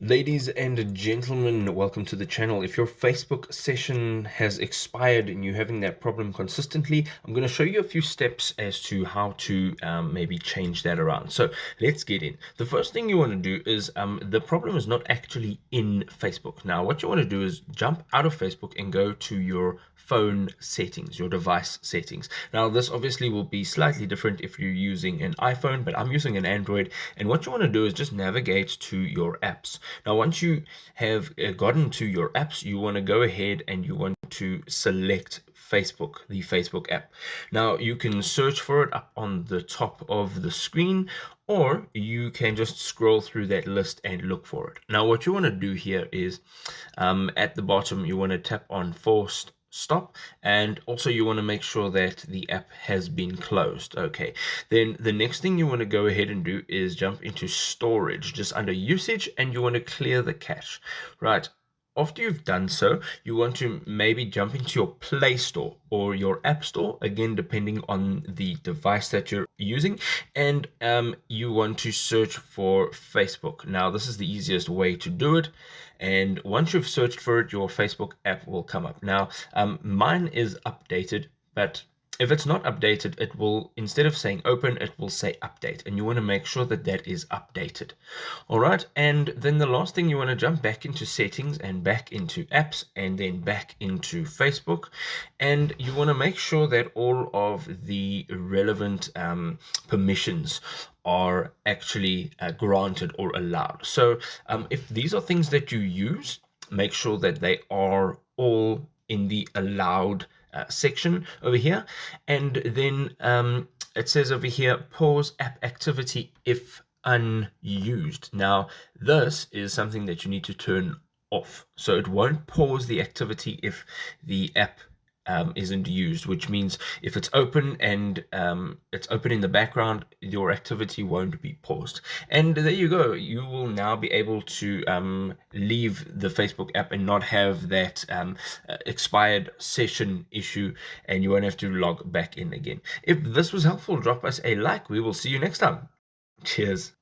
Ladies and gentlemen, welcome to the channel. If your Facebook session has expired and you're having that problem consistently, I'm going to show you a few steps as to how to maybe change that around. So let's get in. The first thing you want to do is the problem is not actually in Facebook. Now, what you want to do is jump out of Facebook and go to your phone settings, your device settings. Now, this obviously will be slightly different if you're using an iPhone, but I'm using an Android. And what you want to do is just navigate to your apps. Now, once you have gotten to your apps, you want to go ahead and you want to select Facebook, the Facebook app. Now, you can search for it up on the top of the screen, or you can just scroll through that list and look for it. Now, what you want to do here is at the bottom, you want to tap on Forced Stop, and also you want to make sure that the app has been closed. Okay, then the next thing you want to go ahead and do is jump into storage, just under usage, and you want to clear the cache. Right, after you've done so, you want to maybe jump into your Play Store or your App Store, again depending on the device that you're using, and you want to search for Facebook. Now, this is the easiest way to do it, and once you've searched for it, your Facebook app will come up. Now, mine is updated, but if it's not updated, it will, instead of saying open, it will say update, and you want to make sure that that is updated. All right, and then the last thing, you want to jump back into settings and back into apps and then back into Facebook, and you want to make sure that all of the relevant permissions are actually granted or allowed. So if these are things that you use, make sure that they are all in the allowed section over here. And then it says over here, pause app activity if unused. Now, this is something that you need to turn off. So it won't pause the activity if the app isn't used, which means if it's open and it's open in the background, your activity won't be paused. And there you go. You will now be able to leave the Facebook app and not have that expired session issue, and you won't have to log back in again. If this was helpful, drop us a like. We will see you next time. Cheers.